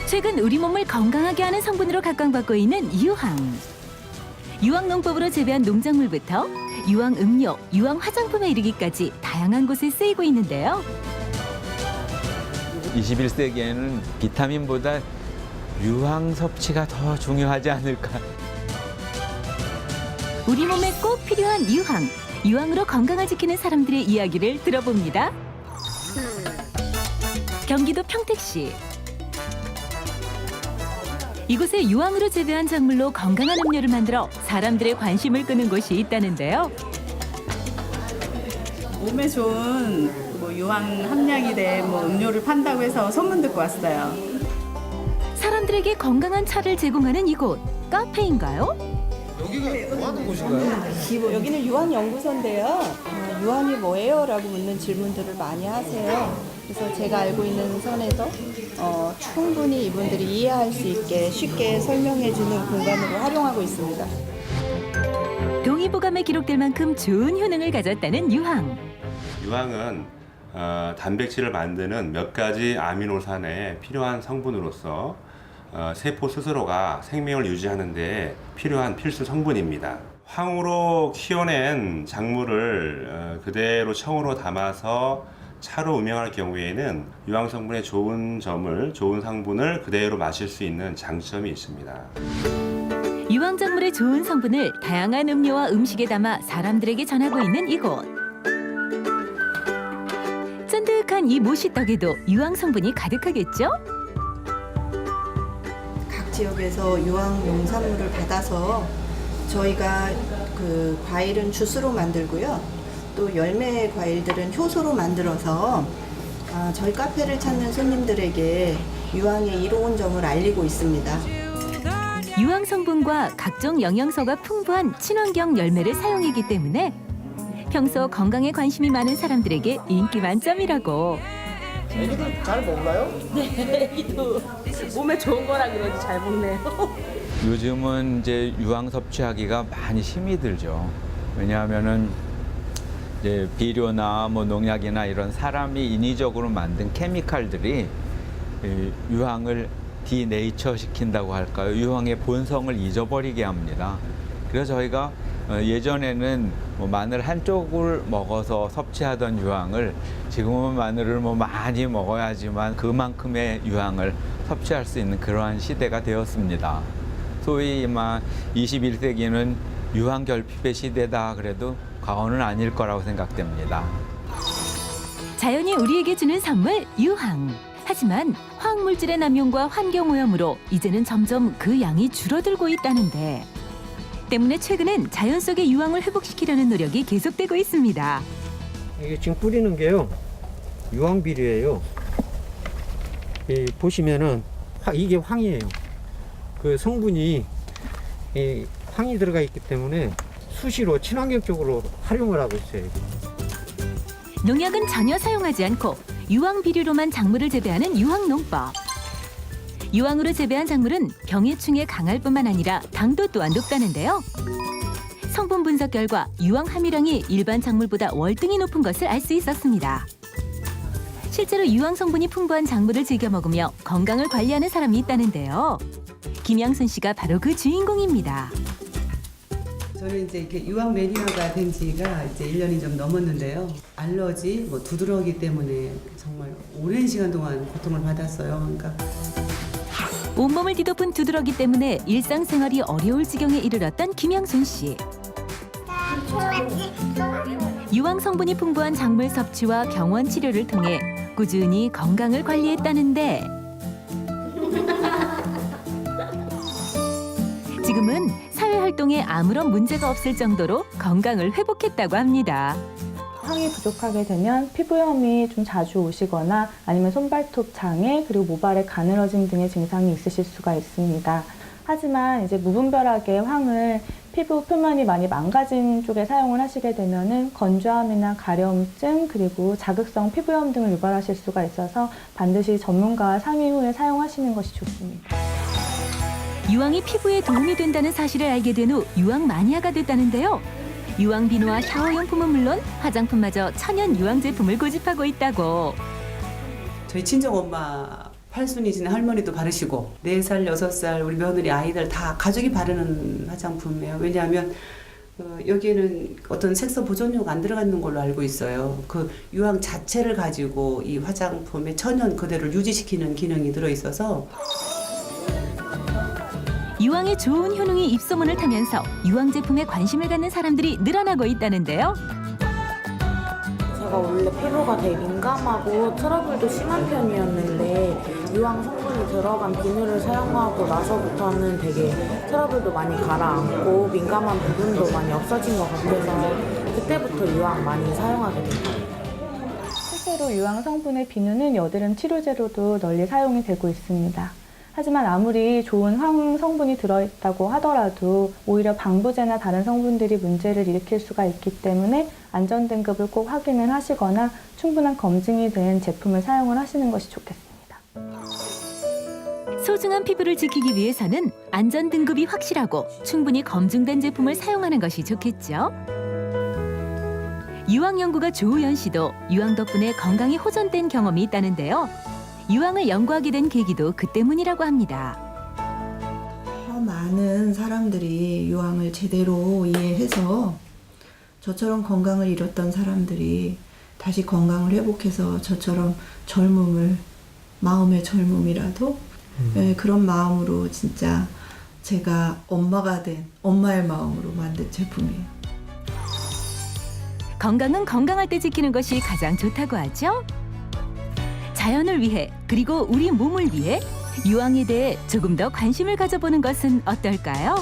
최근 우리 몸을 건강하게 하는 성분으로 각광받고 있는 유황. 유황 농법으로 재배한 농작물부터 유황 음료, 유황 화장품에 이르기까지 다양한 곳에 쓰이고 있는데요. 21세기에는 비타민보다 유황 섭취가 더 중요하지 않을까. 우리 몸에 꼭 필요한 유황. 유황으로 건강을 지키는 사람들의 이야기를 들어봅니다. 경기도 평택시. 이곳에 유황으로 재배한 작물로 건강한 음료를 만들어 사람들의 관심을 끄는 곳이 있다는데요. 몸에 좋은 유황 함량이 된 음료를 판다고 해서 소문 듣고 왔어요. 사람들에게 건강한 차를 제공하는 이곳, 카페인가요? 여기가 뭐 하는 곳인가요? 여기는 유황연구소인데요. 유황이 뭐예요? 라고 묻는 질문들을 많이 하세요. 그래서 제가 알고 있는 선에서 충분히 이분들이 이해할 수 있게 쉽게 설명해주는 공간으로 활용하고 있습니다. 동의보감에 기록될 만큼 좋은 효능을 가졌다는 유황. 유황은 단백질을 만드는 몇 가지 아미노산에 필요한 성분으로서 세포 스스로가 생명을 유지하는 데 필요한 필수 성분입니다. 황으로 키워낸 작물을 그대로 청으로 담아서 차로 음용할 경우에는 유황 성분의 좋은 성분을 그대로 마실 수 있는 장점이 있습니다. 유황 작물의 좋은 성분을 다양한 음료와 음식에 담아 사람들에게 전하고 있는 이곳. 쫀득한 이 모시떡에도 유황 성분이 가득하겠죠? 각 지역에서 유황 농산물을 받아서 저희가 그 과일은 주스로 만들고요. 또 열매 과일들은 효소로 만들어서 저희 카페를 찾는 손님들에게 유황의 이로운 점을 알리고 있습니다. 유황 성분과 각종 영양소가 풍부한 친환경 열매를 사용하기 때문에 평소 건강에 관심이 많은 사람들에게 인기 만점이라고. 애기들 잘 먹나요? 애기도 몸에 좋은 거라 그래도 잘 먹네요. 요즘은 이제 유황 섭취하기가 많이 힘이 들죠. 왜냐하면은 이제 비료나 농약이나 이런 사람이 인위적으로 만든 케미칼들이 이 유황을 디네이처 시킨다고 할까요? 유황의 본성을 잊어버리게 합니다. 그래서 저희가 예전에는 마늘 한 쪽을 먹어서 섭취하던 유황을 지금은 마늘을 많이 먹어야지만 그만큼의 유황을 섭취할 수 있는 그러한 시대가 되었습니다. 소위 21세기는 유황 결핍의 시대다 그래도 과언은 아닐 거라고 생각됩니다. 자연이 우리에게 주는 선물 유황. 하지만 화학물질의 남용과 환경오염으로 이제는 점점 그 양이 줄어들고 있다는데 때문에 최근엔 자연 속의 유황을 회복시키려는 노력이 계속되고 있습니다. 이게 지금 뿌리는 게요. 유황비료예요. 보시면은 이게 황이에요. 그 성분이 황이 들어가 있기 때문에 수시로 친환경적으로 활용을 하고 있어요. 농약은 전혀 사용하지 않고 유황 비료로만 작물을 재배하는 유황 농법. 유황으로 재배한 작물은 병해충에 강할 뿐만 아니라 당도 또한 높다는데요. 성분 분석 결과 유황 함유량이 일반 작물보다 월등히 높은 것을 알 수 있었습니다. 실제로 유황 성분이 풍부한 작물을 즐겨 먹으며 건강을 관리하는 사람이 있다는데요. 김양순 씨가 바로 그 주인공입니다. 저는 이제 이렇게 유황 매니아가 된 지가 이제 1년이 좀 넘었는데요. 알러지, 두드러기 때문에 정말 오랜 시간 동안 고통을 받았어요. 그러니까 온몸을 뒤덮은 두드러기 때문에 일상생활이 어려울 지경에 이르렀던 김양순 씨. 유황 성분이 풍부한 작물 섭취와 병원 치료를 통해 꾸준히 건강을 관리했다는데 지금은 사회활동에 아무런 문제가 없을 정도로 건강을 회복했다고 합니다. 황이 부족하게 되면 피부염이 좀 자주 오시거나 아니면 손발톱 장애 그리고 모발의 가늘어짐 등의 증상이 있으실 수가 있습니다. 하지만 이제 무분별하게 황을 피부 표면이 많이 망가진 쪽에 사용을 하시게 되면은 건조함이나 가려움증 그리고 자극성 피부염 등을 유발하실 수가 있어서 반드시 전문가와 상의 후에 사용하시는 것이 좋습니다. 유황이 피부에 도움이 된다는 사실을 알게 된 후 유황 마니아가 됐다는데요. 유황 비누와 샤워용품은 물론 화장품마저 천연 유황 제품을 고집하고 있다고. 저희 친정 엄마 팔순이 지난 할머니도 바르시고 4살, 6살 우리 며느리 아이들 다 가족이 바르는 화장품이에요. 왜냐하면 여기에는 어떤 색소 보존료가 안 들어가는 걸로 알고 있어요. 그 유황 자체를 가지고 이 화장품의 천연 그대로를 유지시키는 기능이 들어있어서 유황의 좋은 효능이 입소문을 타면서 유황 제품에 관심을 갖는 사람들이 늘어나고 있다는데요. 제가 원래 피부가 되게 민감하고 트러블도 심한 편이었는데 유황 성분이 들어간 비누를 사용하고 나서부터는 되게 트러블도 많이 가라앉고 민감한 부분도 많이 없어진 것 같아서 그때부터 유황 많이 사용하게 됐어요. 실제로 유황 성분의 비누는 여드름 치료제로도 널리 사용이 되고 있습니다. 하지만 아무리 좋은 황 성분이 들어있다고 하더라도 오히려 방부제나 다른 성분들이 문제를 일으킬 수가 있기 때문에 안전 등급을 꼭 확인을 하시거나 충분한 검증이 된 제품을 사용을 하시는 것이 좋겠습니다. 소중한 피부를 지키기 위해서는 안전 등급이 확실하고 충분히 검증된 제품을 사용하는 것이 좋겠죠. 유황 연구가 조우연 씨도 유황 덕분에 건강이 호전된 경험이 있다는데요. 유황을 연구하게 된 계기도 그 때문이라고 합니다. 더 많은 사람들이 유황을 제대로 이해해서 저처럼 건강을 잃었던 사람들이 다시 건강을 회복해서 저처럼 젊음을, 마음의 젊음이라도 그런 마음으로 진짜 제가 엄마가 된 엄마의 마음으로 만든 제품이에요. 건강은 건강할 때 지키는 것이 가장 좋다고 하죠. 자연을 위해 그리고 우리 몸을 위해 유황에 대해 조금 더 관심을 가져보는 것은 어떨까요?